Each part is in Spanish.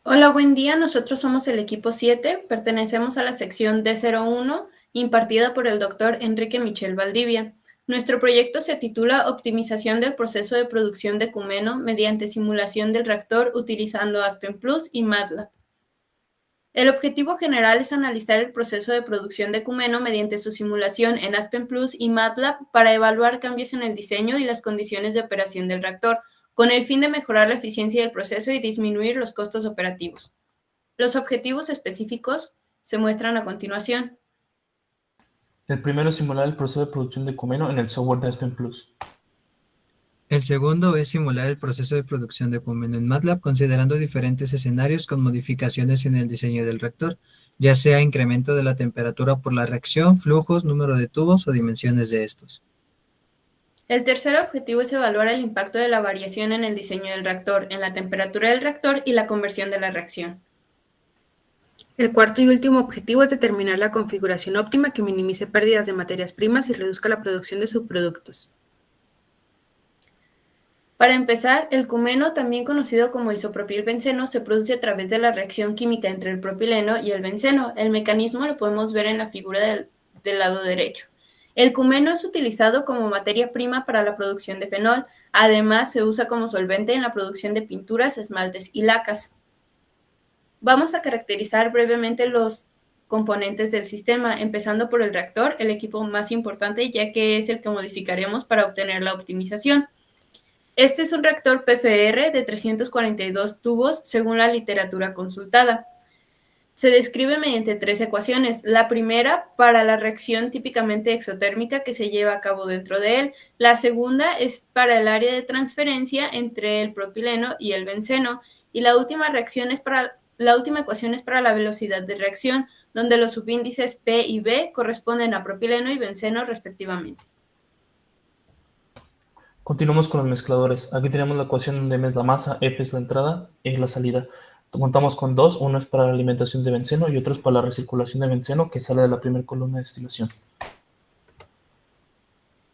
Hola, buen día. Nosotros somos el equipo 7, pertenecemos a la sección D01, impartida por el doctor Enrique Michel Valdivia. Nuestro proyecto se titula Optimización del proceso de producción de cumeno mediante simulación del reactor utilizando Aspen Plus y MATLAB. El objetivo general es analizar el proceso de producción de cumeno mediante su simulación en Aspen Plus y MATLAB para evaluar cambios en el diseño y las condiciones de operación del reactor, con el fin de mejorar la eficiencia del proceso y disminuir los costos operativos. Los objetivos específicos se muestran a continuación. El primero es simular el proceso de producción de Comeno en el software de Aspen Plus. El segundo es simular el proceso de producción de cumeno en MATLAB considerando diferentes escenarios con modificaciones en el diseño del reactor, ya sea incremento de la temperatura por la reacción, flujos, número de tubos o dimensiones de estos. El tercer objetivo es evaluar el impacto de la variación en el diseño del reactor, en la temperatura del reactor y la conversión de la reacción. El cuarto y último objetivo es determinar la configuración óptima que minimice pérdidas de materias primas y reduzca la producción de subproductos. Para empezar, el cumeno, también conocido como isopropilbenceno, se produce a través de la reacción química entre el propileno y el benceno. El mecanismo lo podemos ver en la figura del lado derecho. El cumeno es utilizado como materia prima para la producción de fenol. Además, se usa como solvente en la producción de pinturas, esmaltes y lacas. Vamos a caracterizar brevemente los componentes del sistema, empezando por el reactor, el equipo más importante, ya que es el que modificaremos para obtener la optimización. Este es un reactor PFR de 342 tubos según la literatura consultada. Se describe mediante tres ecuaciones. La primera, para la reacción típicamente exotérmica que se lleva a cabo dentro de él. La segunda es para el área de transferencia entre el propileno y el benceno. Y la última ecuación es para la velocidad de reacción, donde los subíndices P y B corresponden a propileno y benceno respectivamente. Continuamos con los mezcladores. Aquí tenemos la ecuación donde M es la masa, F es la entrada, E es la salida. Contamos con dos, uno es para la alimentación de benceno y otro es para la recirculación de benceno que sale de la primera columna de destilación.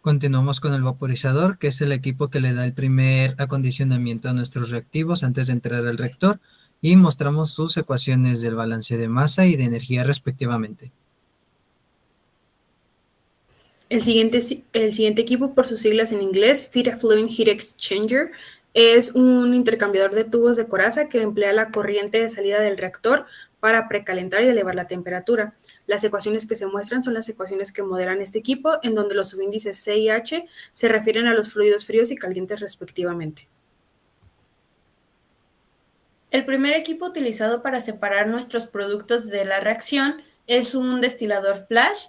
Continuamos con el vaporizador, que es el equipo que le da el primer acondicionamiento a nuestros reactivos antes de entrar al reactor, y mostramos sus ecuaciones del balance de masa y de energía respectivamente. El siguiente equipo, por sus siglas en inglés, Feed Affluent Heat Exchanger, es un intercambiador de tubos de coraza que emplea la corriente de salida del reactor para precalentar y elevar la temperatura. Las ecuaciones que se muestran son las ecuaciones que modelan este equipo, en donde los subíndices C y H se refieren a los fluidos fríos y calientes respectivamente. El primer equipo utilizado para separar nuestros productos de la reacción es un destilador flash,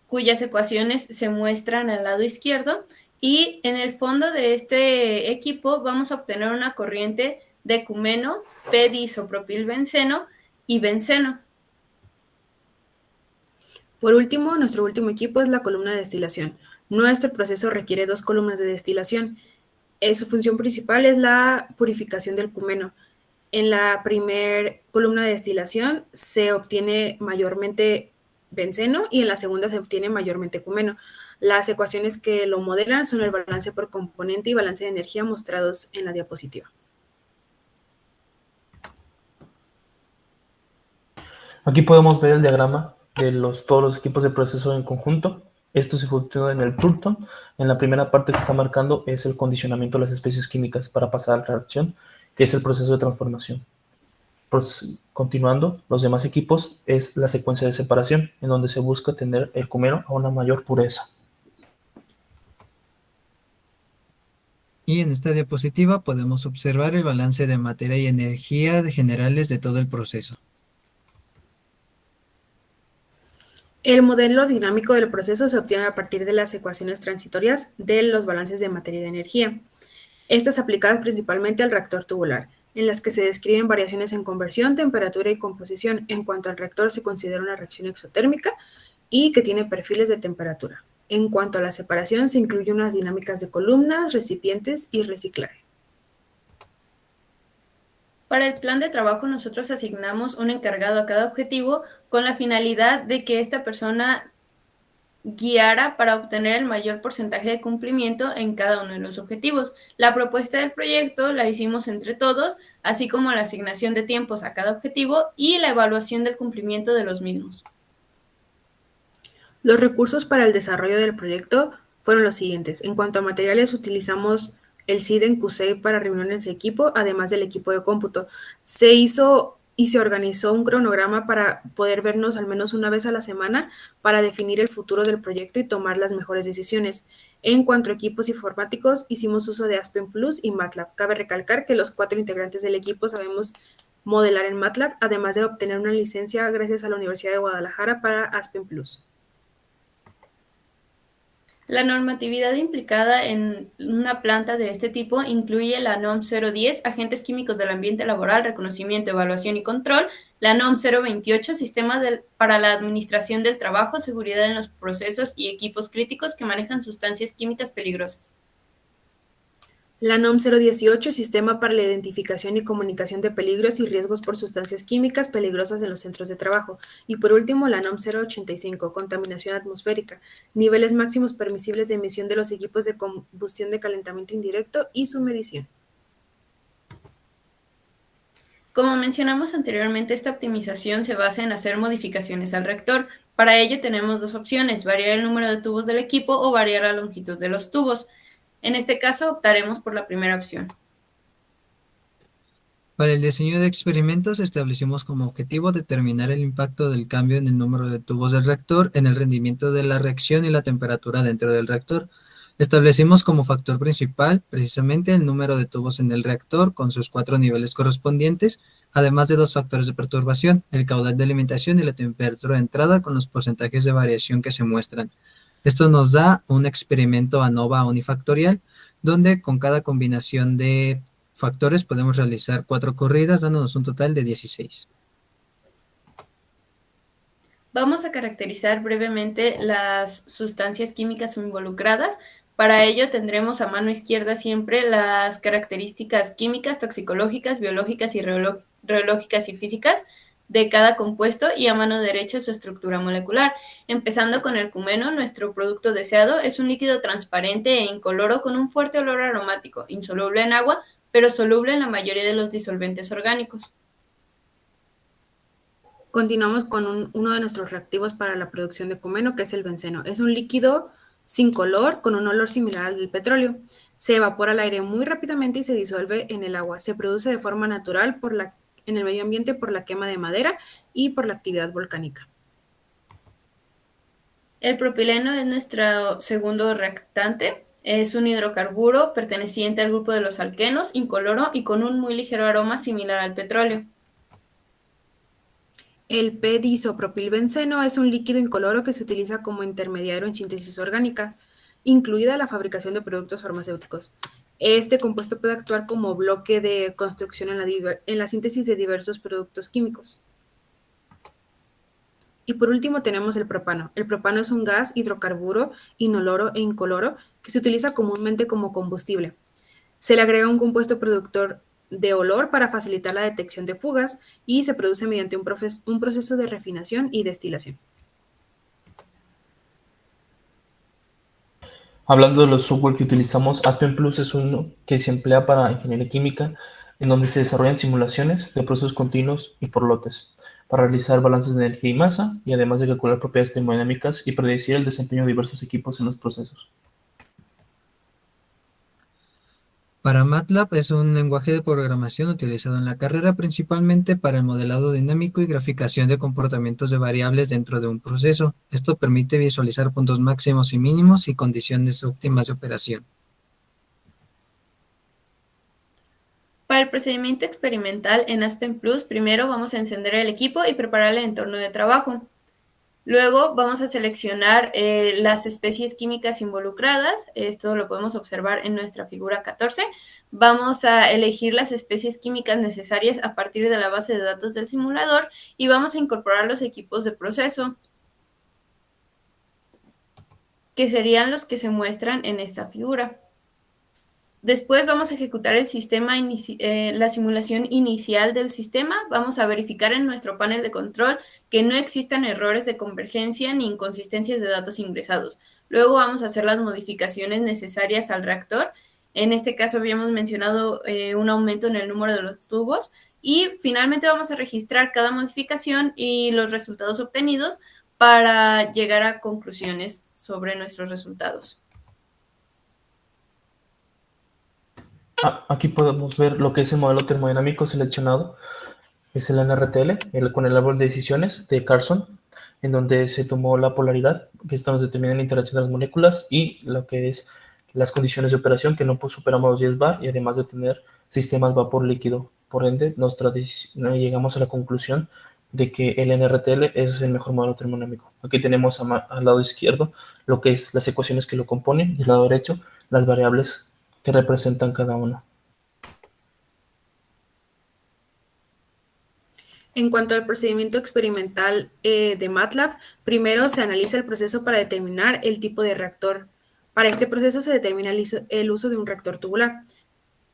cuyas ecuaciones se muestran al lado izquierdo, y en el fondo de este equipo vamos a obtener una corriente de cumeno, P-diisopropilbenceno y benceno. Por último, nuestro último equipo es la columna de destilación. Nuestro proceso requiere dos columnas de destilación. Su función principal es la purificación del cumeno. En la primera columna de destilación se obtiene mayormente benceno y en la segunda se obtiene mayormente cumeno. Las ecuaciones que lo modelan son el balance por componente y balance de energía mostrados en la diapositiva. Aquí podemos ver el diagrama de todos los equipos de proceso en conjunto. Esto se funciona en el Turton. En la primera parte que está marcando es el condicionamiento de las especies químicas para pasar a la reacción, que es el proceso de transformación. Continuando, los demás equipos es la secuencia de separación, en donde se busca tener el cumeno a una mayor pureza. Y en esta diapositiva podemos observar el balance de materia y energía generales de todo el proceso. El modelo dinámico del proceso se obtiene a partir de las ecuaciones transitorias de los balances de materia y de energía. Estas aplicadas principalmente al reactor tubular, en las que se describen variaciones en conversión, temperatura y composición. En cuanto al reactor, se considera una reacción exotérmica y que tiene perfiles de temperatura. En cuanto a la separación, se incluyen unas dinámicas de columnas, recipientes y reciclaje. Para el plan de trabajo nosotros asignamos un encargado a cada objetivo con la finalidad de que esta persona guiara para obtener el mayor porcentaje de cumplimiento en cada uno de los objetivos. La propuesta del proyecto la hicimos entre todos, así como la asignación de tiempos a cada objetivo y la evaluación del cumplimiento de los mismos. Los recursos para el desarrollo del proyecto fueron los siguientes. En cuanto a materiales, utilizamos el SID en QC para reuniones de equipo, además del equipo de cómputo. Se hizo y se organizó un cronograma para poder vernos al menos una vez a la semana para definir el futuro del proyecto y tomar las mejores decisiones. En cuanto a equipos informáticos, hicimos uso de Aspen Plus y MATLAB. Cabe recalcar que los 4 integrantes del equipo sabemos modelar en MATLAB, además de obtener una licencia gracias a la Universidad de Guadalajara para Aspen Plus. La normatividad implicada en una planta de este tipo incluye la NOM 010, Agentes Químicos del Ambiente Laboral, Reconocimiento, Evaluación y Control, la NOM 028, Sistemas para la Administración del Trabajo, Seguridad en los Procesos y Equipos Críticos que manejan sustancias químicas peligrosas. La NOM 018, Sistema para la Identificación y Comunicación de Peligros y Riesgos por Sustancias Químicas Peligrosas en los Centros de Trabajo. Y por último, la NOM 085, Contaminación Atmosférica, Niveles Máximos Permisibles de Emisión de los Equipos de Combustión de Calentamiento Indirecto y su medición. Como mencionamos anteriormente, esta optimización se basa en hacer modificaciones al reactor. Para ello tenemos dos opciones, variar el número de tubos del equipo o variar la longitud de los tubos. En este caso optaremos por la primera opción. Para el diseño de experimentos establecimos como objetivo determinar el impacto del cambio en el número de tubos del reactor en el rendimiento de la reacción y la temperatura dentro del reactor. Establecimos como factor principal precisamente el número de tubos en el reactor con sus 4 niveles correspondientes, además de 2 factores de perturbación, el caudal de alimentación y la temperatura de entrada con los porcentajes de variación que se muestran. Esto nos da un experimento ANOVA unifactorial, donde con cada combinación de factores podemos realizar 4 corridas, dándonos un total de 16. Vamos a caracterizar brevemente las sustancias químicas involucradas. Para ello tendremos a mano izquierda siempre las características químicas, toxicológicas, biológicas y reológicas y físicas de cada compuesto y a mano derecha su estructura molecular. Empezando con el cumeno, nuestro producto deseado es un líquido transparente e incoloro con un fuerte olor aromático, insoluble en agua, pero soluble en la mayoría de los disolventes orgánicos. Continuamos con uno de nuestros reactivos para la producción de cumeno, que es el benceno. Es un líquido sin color con un olor similar al del petróleo. Se evapora al aire muy rápidamente y se disuelve en el agua. Se produce de forma natural en el medio ambiente por la quema de madera y por la actividad volcánica. El propileno es nuestro segundo reactante. Es un hidrocarburo perteneciente al grupo de los alquenos, incoloro y con un muy ligero aroma similar al petróleo. El p-disopropilbenceno es un líquido incoloro que se utiliza como intermediario en síntesis orgánica, incluida la fabricación de productos farmacéuticos. Este compuesto puede actuar como bloque de construcción en la síntesis de diversos productos químicos. Y por último tenemos el propano. El propano es un gas hidrocarburo inoloro e incoloro que se utiliza comúnmente como combustible. Se le agrega un compuesto productor de olor para facilitar la detección de fugas y se produce mediante un proceso de refinación y destilación. Hablando de los software que utilizamos, Aspen Plus es uno que se emplea para ingeniería química, en donde se desarrollan simulaciones de procesos continuos y por lotes, para realizar balances de energía y masa, y además de calcular propiedades termodinámicas y predecir el desempeño de diversos equipos en los procesos. Para MATLAB es un lenguaje de programación utilizado en la carrera principalmente para el modelado dinámico y graficación de comportamientos de variables dentro de un proceso. Esto permite visualizar puntos máximos y mínimos y condiciones óptimas de operación. Para el procedimiento experimental en Aspen Plus, primero vamos a encender el equipo y preparar el entorno de trabajo. Luego vamos a seleccionar las especies químicas involucradas. Esto lo podemos observar en nuestra figura 14. Vamos a elegir las especies químicas necesarias a partir de la base de datos del simulador y vamos a incorporar los equipos de proceso, que serían los que se muestran en esta figura. Después vamos a ejecutar el sistema la simulación inicial del sistema. Vamos a verificar en nuestro panel de control que no existan errores de convergencia ni inconsistencias de datos ingresados. Luego vamos a hacer las modificaciones necesarias al reactor. En este caso habíamos mencionado un aumento en el número de los tubos. Y finalmente vamos a registrar cada modificación y los resultados obtenidos para llegar a conclusiones sobre nuestros resultados. Aquí podemos ver lo que es el modelo termodinámico seleccionado. Es el NRTL, con el árbol de decisiones de Carson, en donde se tomó la polaridad, que esto nos determina la interacción de las moléculas, y lo que es las condiciones de operación, que no superamos los 10 bar, y además de tener sistemas vapor líquido. Por ende, llegamos a la conclusión de que el NRTL es el mejor modelo termodinámico. Aquí tenemos al lado izquierdo lo que es las ecuaciones que lo componen, y al lado derecho las variables que representan cada una. En cuanto al procedimiento experimental de MATLAB, primero se analiza el proceso para determinar el tipo de reactor. Para este proceso se determina el uso de un reactor tubular.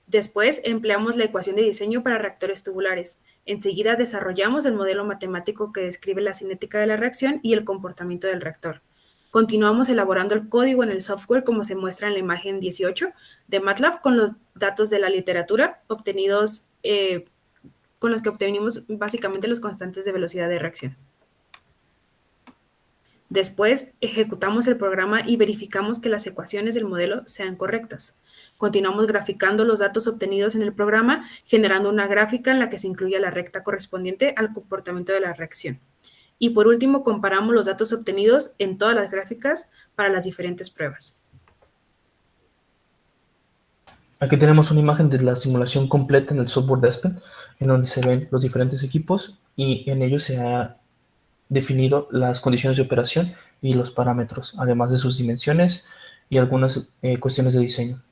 Después empleamos la ecuación de diseño para reactores tubulares. Enseguida desarrollamos el modelo matemático que describe la cinética de la reacción y el comportamiento del reactor. Continuamos elaborando el código en el software como se muestra en la imagen 18 de MATLAB con los datos de la literatura obtenidos con los que obtenimos básicamente los constantes de velocidad de reacción. Después, ejecutamos el programa y verificamos que las ecuaciones del modelo sean correctas. Continuamos graficando los datos obtenidos en el programa, generando una gráfica en la que se incluye la recta correspondiente al comportamiento de la reacción. Y por último, comparamos los datos obtenidos en todas las gráficas para las diferentes pruebas. Aquí tenemos una imagen de la simulación completa en el software de Aspen, en donde se ven los diferentes equipos y en ellos se ha definido las condiciones de operación y los parámetros, además de sus dimensiones y algunas cuestiones de diseño.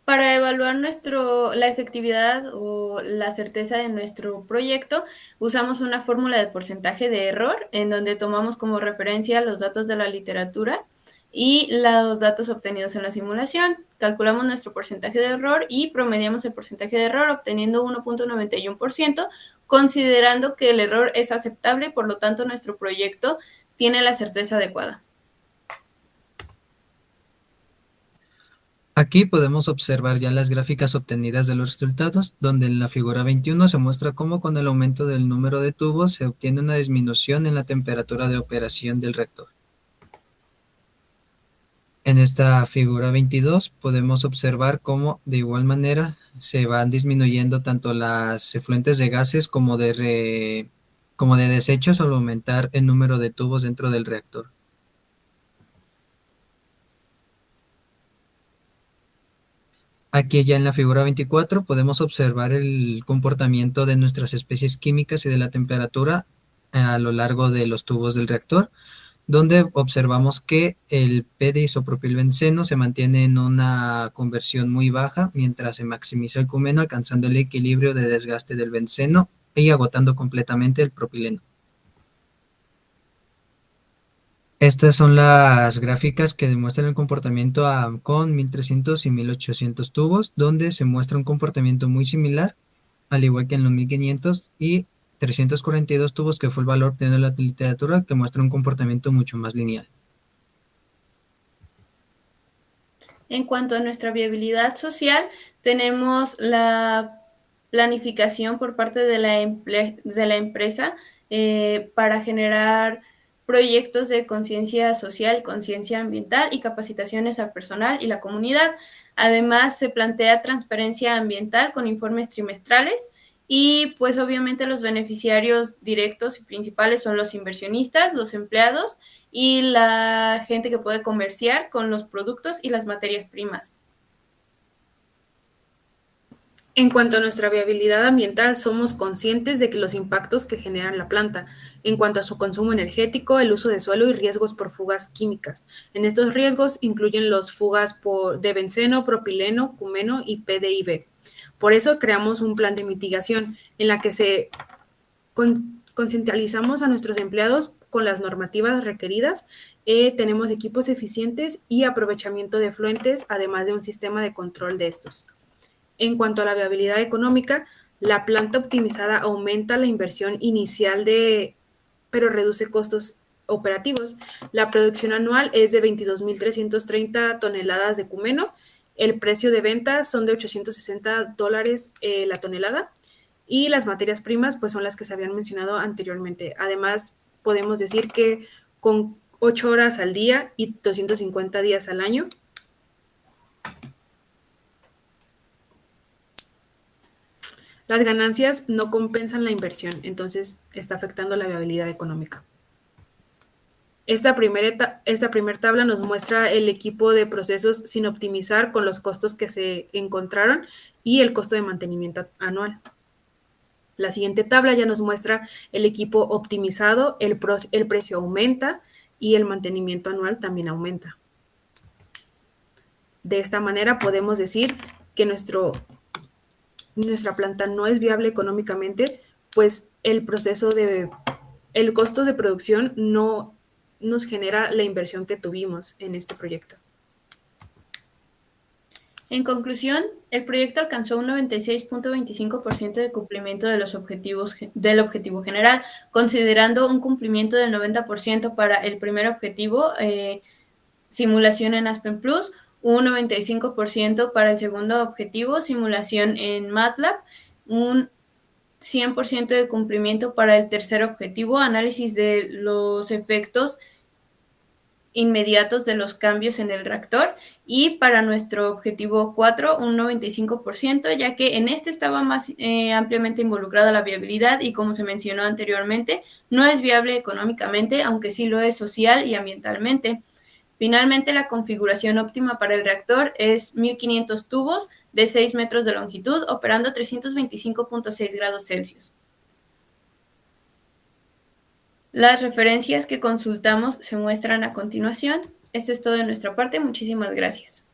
Para evaluar la efectividad o la certeza de nuestro proyecto, usamos una fórmula de porcentaje de error, en donde tomamos como referencia los datos de la literatura y los datos obtenidos en la simulación. Calculamos nuestro porcentaje de error y promediamos el porcentaje de error obteniendo 1.91%, considerando que el error es aceptable y por lo tanto nuestro proyecto tiene la certeza adecuada. Aquí podemos observar ya las gráficas obtenidas de los resultados, donde en la figura 21 se muestra cómo con el aumento del número de tubos se obtiene una disminución en la temperatura de operación del reactor. En esta figura 22 podemos observar cómo de igual manera se van disminuyendo tanto las efluentes de gases como de desechos al aumentar el número de tubos dentro del reactor. Aquí ya en la figura 24 podemos observar el comportamiento de nuestras especies químicas y de la temperatura a lo largo de los tubos del reactor, donde observamos que el P de isopropilbenceno se mantiene en una conversión muy baja, mientras se maximiza el cumeno alcanzando el equilibrio de desgaste del benceno y agotando completamente el propileno. Estas son las gráficas que demuestran el comportamiento con 1300 y 1800 tubos, donde se muestra un comportamiento muy similar, al igual que en los 1500 y 342 tubos, que fue el valor obtenido en la literatura, que muestra un comportamiento mucho más lineal. En cuanto a nuestra viabilidad social, tenemos la planificación por parte de la empresa para generar proyectos de conciencia social, conciencia ambiental y capacitaciones al personal y la comunidad. Además, se plantea transparencia ambiental con informes trimestrales y pues obviamente los beneficiarios directos y principales son los inversionistas, los empleados y la gente que puede comerciar con los productos y las materias primas. En cuanto a nuestra viabilidad ambiental, somos conscientes de que los impactos que genera la planta, en cuanto a su consumo energético, el uso de suelo y riesgos por fugas químicas. En estos riesgos incluyen las fugas de benceno, propileno, cumeno y PDIB. Por eso creamos un plan de mitigación en la que concientizamos a nuestros empleados con las normativas requeridas, tenemos equipos eficientes y aprovechamiento de efluentes, además de un sistema de control de estos. En cuanto a la viabilidad económica, la planta optimizada aumenta la inversión inicial pero reduce costos operativos. La producción anual es de 22.330 toneladas de cumeno. El precio de venta son de $860 la tonelada. Y las materias primas, pues son las que se habían mencionado anteriormente. Además, podemos decir que con 8 horas al día y 250 días al año, las ganancias no compensan la inversión, entonces está afectando la viabilidad económica. Esta primera tabla nos muestra el equipo de procesos sin optimizar con los costos que se encontraron y el costo de mantenimiento anual. La siguiente tabla ya nos muestra el equipo optimizado, el precio aumenta y el mantenimiento anual también aumenta. De esta manera podemos decir que nuestra planta no es viable económicamente, pues el costo de producción no nos genera la inversión que tuvimos en este proyecto. En conclusión, el proyecto alcanzó un 96.25% de cumplimiento de del objetivo general, considerando un cumplimiento del 90% para el primer objetivo, simulación en Aspen Plus, un 95% para el segundo objetivo, simulación en MATLAB, un 100% de cumplimiento para el tercer objetivo, análisis de los efectos inmediatos de los cambios en el reactor, y para nuestro objetivo 4 un 95%, ya que en este estaba más ampliamente involucrada la viabilidad y, como se mencionó anteriormente, no es viable económicamente, aunque sí lo es social y ambientalmente. Finalmente, la configuración óptima para el reactor es 1500 tubos de 6 metros de longitud operando 325.6 grados Celsius. Las referencias que consultamos se muestran a continuación. Esto es todo de nuestra parte. Muchísimas gracias.